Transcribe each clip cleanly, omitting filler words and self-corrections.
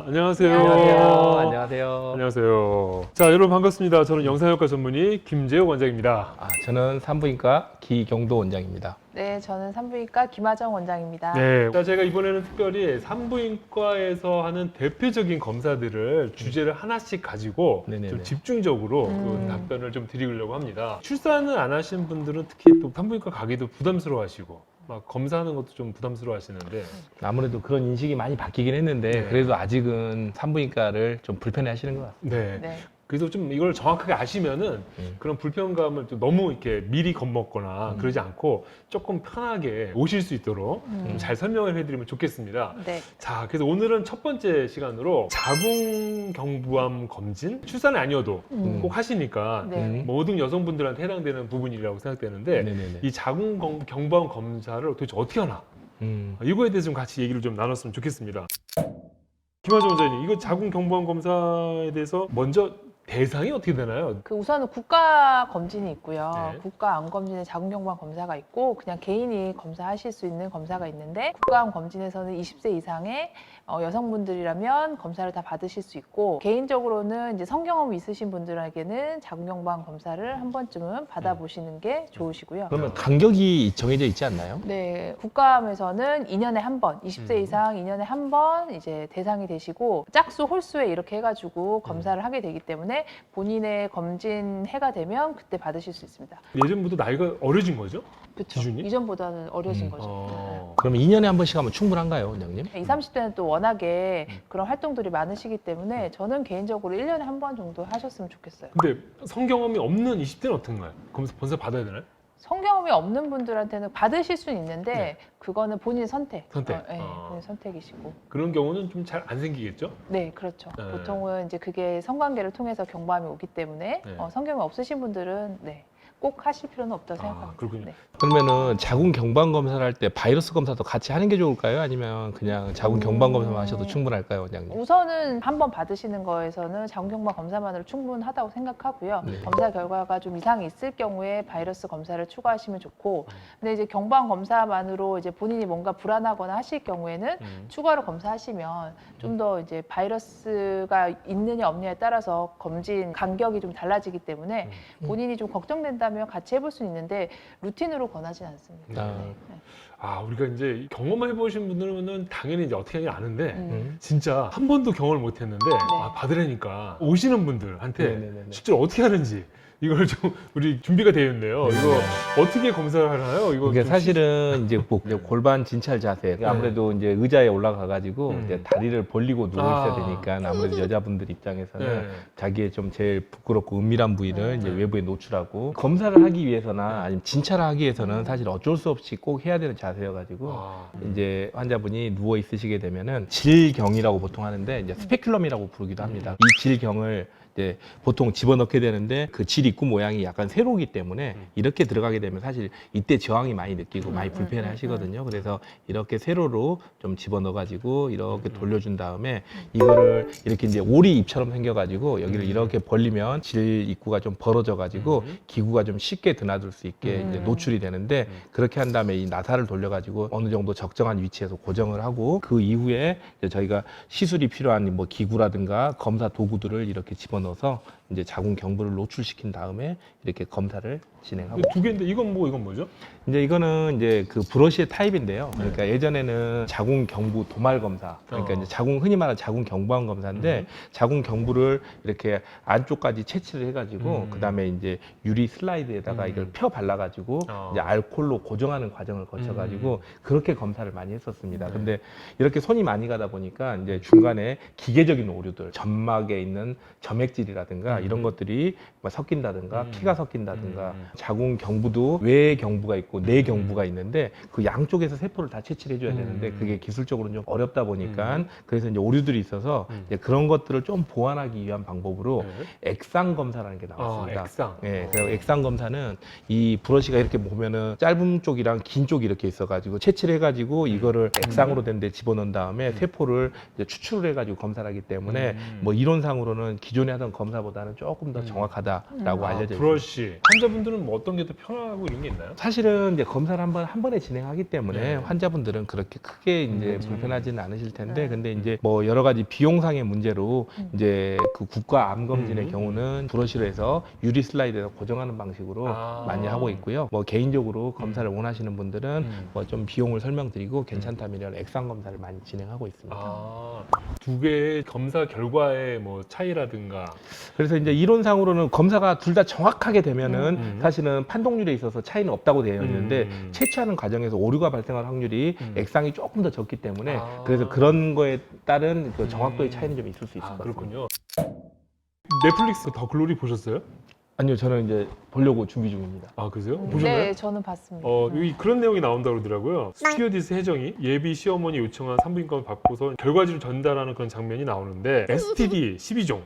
안녕하세요. 안녕하세요. 안녕하세요. 안녕하세요. 자, 여러분 반갑습니다. 저는 영상의학과 전문의 김재욱 원장입니다. 저는 산부인과 기경도 원장입니다. 네, 저는 산부인과 김하정 원장입니다. 네. 자, 제가 이번에는 특별히 산부인과에서 하는 대표적인 검사들을 주제를 하나씩 가지고 네네네. 좀 집중적으로 그 답변을 좀 드리려고 합니다. 출산을 안 하신 분들은 특히 또 산부인과 가기도 부담스러워하시고 막 검사하는 것도 좀 부담스러워하시는데 아무래도 그런 인식이 많이 바뀌긴 했는데 네. 그래도 아직은 산부인과를 좀 불편해 하시는 것 같습니다. 네. 네. 그래서 좀 이걸 정확하게 아시면은 그런 불편감을 좀 너무 이렇게 미리 겁먹거나 그러지 않고 조금 편하게 오실 수 있도록 좀 잘 설명을 해드리면 좋겠습니다. 네. 자, 그래서 오늘은 첫 번째 시간으로 자궁경부암 검진, 출산이 아니어도 꼭 하시니까 네. 모든 여성분들한테 해당되는 부분이라고 생각되는데 네네네. 이 자궁경부암 검사를 도대체 어떻게 하나 이거에 대해서 좀 같이 얘기를 좀 나눴으면 좋겠습니다. 김하정 원장님, 이거 자궁경부암 검사에 대해서 먼저 대상이 어떻게 되나요? 그 우선은 국가 검진이 있고요. 네. 국가 암 검진에 자궁경부암 검사가 있고 그냥 개인이 검사하실 수 있는 검사가 있는데 국가암 검진에서는 20세 이상의 여성분들이라면 검사를 다 받으실 수 있고 개인적으로는 이제 성경험이 있으신 분들에게는 자궁경부암 검사를 한 번쯤은 받아보시는 게 좋으시고요. 그러면 간격이 정해져 있지 않나요? 네, 국가암에서는 2년에 한 번, 20세 이상 2년에 한 번 이제 대상이 되시고 짝수, 홀수에 이렇게 해가지고 검사를 하게 되기 때문에 본인의 검진 해가 되면 그때 받으실 수 있습니다. 예전보다 나이가 어려진 거죠? 그렇죠. 기준이? 이전보다는 어려진 거죠. 그럼 2년에 한 번씩 하면 충분한가요, 원장님? 20, 30대는 또 워낙에 그런 활동들이 많으시기 때문에 저는 개인적으로 1년에 한 번 정도 하셨으면 좋겠어요. 근데 성경험이 없는 20대는 어떤가요? 검사 받아야 되나요? 성경험이 없는 분들한테는 받으실 수는 있는데 네. 그거는 본인 선택. 선택. 네, 본인 선택이시고. 그런 경우는 좀 잘 안 생기겠죠? 네, 그렇죠. 네. 보통은 이제 그게 성관계를 통해서 경부암이 오기 때문에 네. 성경험이 없으신 분들은 꼭 하실 필요는 없다고 생각합니다. 그렇군요. 네. 그러면은 자궁경부암 검사를 할 때 바이러스 검사도 같이 하는 게 좋을까요? 아니면 그냥 자궁경부암 검사만 하셔도 충분할까요, 원장님? 우선은 한 번 받으시는 거에서는 자궁경부암 검사만으로 충분하다고 생각하고요. 네. 검사 결과가 좀 이상이 있을 경우에 바이러스 검사를 추가하시면 좋고, 근데 이제 경부암 검사만으로 이제 본인이 뭔가 불안하거나 하실 경우에는 추가로 검사하시면 좀 더 이제 바이러스가 있느냐 없느냐에 따라서 검진 간격이 좀 달라지기 때문에 본인이 좀 걱정된다면 같이 해볼 수는 있는데 루틴으로 권하진 않습니다. 우리가 이제 경험을 해보신 분들은 당연히 이제 어떻게 하는지 아는데 진짜 한 번도 경험을 못 했는데 받으려니까 오시는 분들한테 네네네네. 실제로 어떻게 하는지 이걸 좀 우리 준비가 되어 있네요. 이거 어떻게 검사를 하나요? 이거 이게 좀 사실은 이제 뭐 골반 진찰 자세 아무래도 이제 의자에 올라가 가지고 이제 다리를 벌리고 누워 있어야 되니까 아무래도 여자분들 입장에서는 네. 자기의 좀 제일 부끄럽고 은밀한 부위를 이제 외부에 노출하고 검사를 하기 위해서나 아니면 진찰을 하기 위해서는 사실 어쩔 수 없이 꼭 해야 되는 자세여 가지고 이제 환자분이 누워 있으시게 되면은 질경이라고 보통 하는데 이제 스페큘럼이라고 부르기도 합니다. 이 질경을 이제 보통 집어넣게 되는데 그 질 입구 모양이 약간 세로이기 때문에 이렇게 들어가게 되면 사실 이때 저항이 많이 느끼고 많이 불편해 하시거든요. 그래서 이렇게 세로로 좀 집어넣어 가지고 이렇게 돌려준 다음에 이거를 이렇게 이제 오리 입처럼 생겨 가지고 여기를 이렇게 벌리면 질 입구가 좀 벌어져 가지고 기구가 좀 쉽게 드나들 수 있게 이제 노출이 되는데 그렇게 한 다음에 이 나사를 돌려 가지고 어느 정도 적정한 위치에서 고정을 하고 그 이후에 이제 저희가 시술이 필요한 뭐 기구라든가 검사 도구들을 이렇게 집어넣어서 이제 자궁 경부를 노출시킨 다음에 이렇게 검사를 진행하고 두 개인데 이건 뭐죠? 이제 이거는 이제 그 브러쉬의 타입인데요. 그러니까 예전에는 자궁 경부 도말 검사, 그러니까 이제 자궁 흔히 말하는 자궁 경부암 검사인데 자궁 경부를 이렇게 안쪽까지 채취를 해가지고 그 다음에 이제 유리 슬라이드에다가 이걸 펴 발라가지고 이제 알코올로 고정하는 과정을 거쳐가지고 그렇게 검사를 많이 했었습니다. 근데 이렇게 손이 많이 가다 보니까 이제 중간에 기계적인 오류들, 점막에 있는 점액질이라든가 이런 것들이 뭐 섞인다든가 피가 섞인다든가 자궁 경부도 외 경부가 있고 내 경부가 있는데 그 양쪽에서 세포를 다 채취를 해줘야 되는데 그게 기술적으로 좀 어렵다 보니까 그래서 이제 오류들이 있어서 이제 그런 것들을 좀 보완하기 위한 방법으로 액상 검사라는 게 나왔습니다. 액상. 네, 그래서 액상 검사는 이 브러쉬가 이렇게 보면은 짧은 쪽이랑 긴 쪽이 이렇게 있어가지고 채취를 해가지고 이거를 액상으로 된 데 집어넣은 다음에 세포를 이제 추출을 해가지고 검사를 하기 때문에 뭐 이론상으로는 기존에 하던 하던 검사보다는 조금 더 정확하다라고 알려져 있습니다. 브러쉬. 환자분들은 뭐 어떤 게 더 편하고 이런 게 있나요? 사실은 이제 검사를 한 번에 진행하기 때문에 네. 환자분들은 그렇게 크게 이제 불편하지는 않으실 텐데, 네. 근데 이제 뭐 여러 가지 비용상의 문제로 이제 그 국가 암 검진의 경우는 브러쉬로 해서 유리 슬라이드에서 고정하는 방식으로 많이 하고 있고요. 뭐 개인적으로 검사를 원하시는 분들은 뭐 좀 비용을 설명드리고 괜찮다면 액상 검사를 많이 진행하고 있습니다. 두 개의 검사 결과의 뭐 차이라든가. 그래서 이제 이론상으로는 검사가 둘 다 정확하게 되면은 사실은 판독률에 있어서 차이는 없다고 되어 있는데 채취하는 과정에서 오류가 발생할 확률이 액상이 조금 더 적기 때문에 그래서 그런 거에 따른 그 정확도의 차이는 좀 있을 수 있을 것 같습니다. 그렇군요. 넷플릭스 더 글로리 보셨어요? 아니요, 저는 이제 보려고 준비 중입니다. 아, 그러세요? 보셨나요? 네, 저는 봤습니다. 여기 그런 내용이 나온다고 그러더라고요. 스튜어디스 혜정이 예비 시어머니 요청한 산부인과를 받고서 결과지를 전달하는 그런 장면이 나오는데 STD 12종,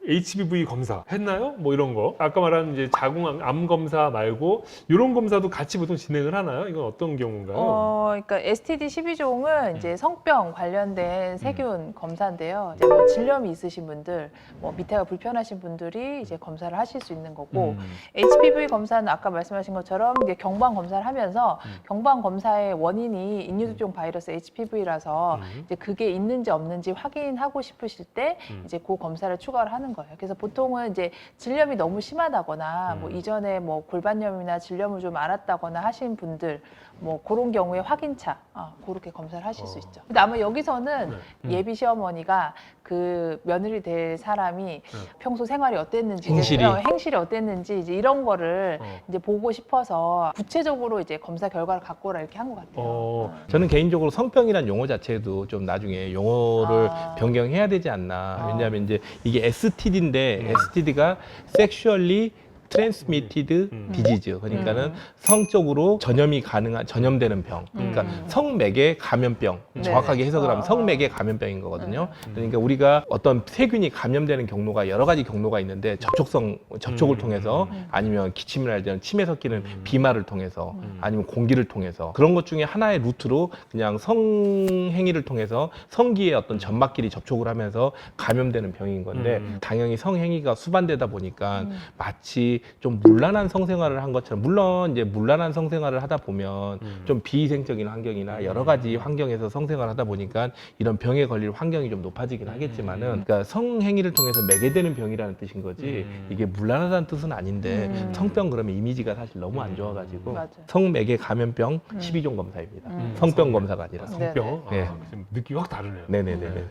HPV 검사 했나요? 뭐 이런 거. 아까 말한 이제 자궁암 검사 말고 이런 검사도 같이 보통 진행을 하나요? 이건 어떤 경우인가요? 그러니까 STD 12종은 이제 성병 관련된 세균 검사인데요. 이제 뭐 질염이 있으신 분들, 뭐 밑에가 불편하신 분들이 이제 검사를 하실 수 있는 거고, HPV 검사는 아까 말씀하신 것처럼 이제 경부암 검사를 하면서 경부암 검사의 원인이 인유두종 바이러스 HPV라서 이제 그게 있는지 없는지 확인하고 싶으실 때 이제 그 검사를 추가를 하는 거예요. 그래서 보통은 이제 질염이 너무 심하다거나 뭐 이전에 뭐 골반염이나 질염을 좀 앓았다거나 하신 분들 뭐 그런 경우에 확인차 그렇게 검사를 하실 수 있죠. 근데 아마 여기서는 예비 시어머니가 그 며느리 될 사람이 평소 생활이 어땠는지, 행실이 어땠는지 이제 이런 거를 이제 보고 싶어서 구체적으로 이제 검사 결과를 갖고 오라 이렇게 한 것 같아요. 저는 개인적으로 성병이란 용어 자체도 좀 나중에 용어를 변경해야 되지 않나. 왜냐하면 이제 이게 STD인데 STD가 Sexually Transmitted Disease, 그러니까는 성적으로 전염되는 병, 그러니까 성맥의 감염병, 정확하게 해석을 하면 성맥의 감염병인 거거든요. 그러니까 우리가 어떤 세균이 감염되는 경로가 여러 가지 경로가 있는데 접촉을 통해서, 아니면 기침을 할 때는 침에 섞이는 비말을 통해서, 아니면 공기를 통해서, 그런 것 중에 하나의 루트로 그냥 성행위를 통해서 성기의 어떤 점막끼리 접촉을 하면서 감염되는 병인 건데, 당연히 성행위가 수반되다 보니까 마치 좀 문란한 성생활을 한 것처럼, 물론 이제 문란한 성생활을 하다 보면 좀 비위생적인 환경이나 여러 가지 환경에서 성생활을 하다 보니까 이런 병에 걸릴 환경이 좀 높아지긴 하겠지만은, 그러니까 성행위를 통해서 매개되는 병이라는 뜻인 거지 이게 문란하다는 뜻은 아닌데, 성병 그러면 이미지가 사실 너무 안 좋아가지고 성매개 감염병 12종 검사입니다. 성병 검사가 아니라. 성병? 네. 느낌이 확 다르네요. 네네네.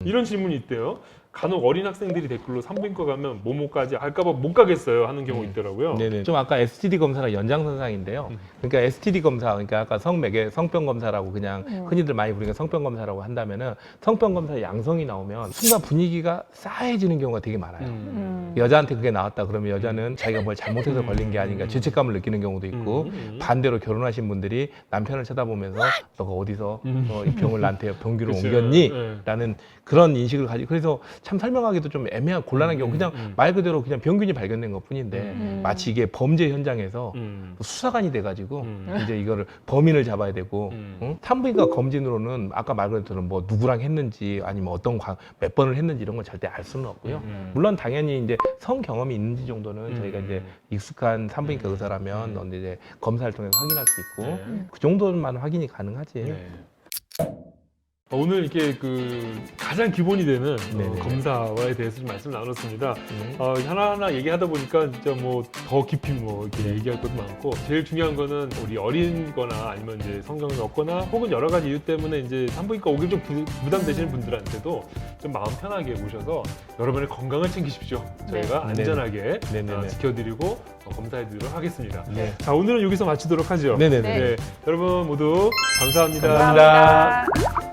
이런 질문이 있대요. 간혹 어린 학생들이 댓글로 산부인과 가면 뭐뭐까지 할까봐 못 가겠어요 하는 경우 있더라고요. 네네. 좀 아까 STD 검사랑 연장선상인데요. 그러니까 STD 검사, 그러니까 아까 성병 검사라고 그냥 흔히들 많이 부르는 성병 검사라고 한다면은, 성병 검사 양성이 나오면 순간 분위기가 싸해지는 경우가 되게 많아요. 여자한테 그게 나왔다 그러면 여자는 자기가 뭘 잘못해서 걸린 게 아닌가 죄책감을 느끼는 경우도 있고, 반대로 결혼하신 분들이 남편을 쳐다보면서 너가 어디서 이 병을 나한테 병기로 옮겼니? 라는 그런 인식을 가지고, 그래서 참 설명하기도 좀 애매한 곤란한 경우, 그냥 말 그대로 그냥 병균이 발견된 것 뿐인데 마치 이게 범죄 현장에서 수사관이 돼가지고 이제 이거를 범인을 잡아야 되고, 산부인과 검진으로는 아까 말 그대로 뭐 누구랑 했는지, 아니면 몇 번을 했는지 이런 건 절대 알 수는 없고요. 물론 당연히 이제 성 경험이 있는지 정도는 저희가 이제 익숙한 산부인과 의사라면 이제 검사를 통해서 확인할 수 있고, 그 정도만 확인이 가능하지. 오늘 이렇게 가장 기본이 되는 네네. 검사와에 대해서 좀 말씀을 나눴습니다. 하나하나 얘기하다 보니까 진짜 뭐 더 깊이 이렇게 얘기할 것도 많고, 제일 중요한 거는 우리 어린거나 아니면 이제 성경이 없거나 혹은 여러 가지 이유 때문에 이제 산부인과 오길 좀 부담되시는 분들한테도 좀 마음 편하게 모셔서 여러분의 건강을 챙기십시오. 저희가 안전하게 지켜드리고 검사해드리도록 하겠습니다. 네. 자, 오늘은 여기서 마치도록 하죠. 네네네. 네, 여러분 모두 감사합니다. 감사합니다.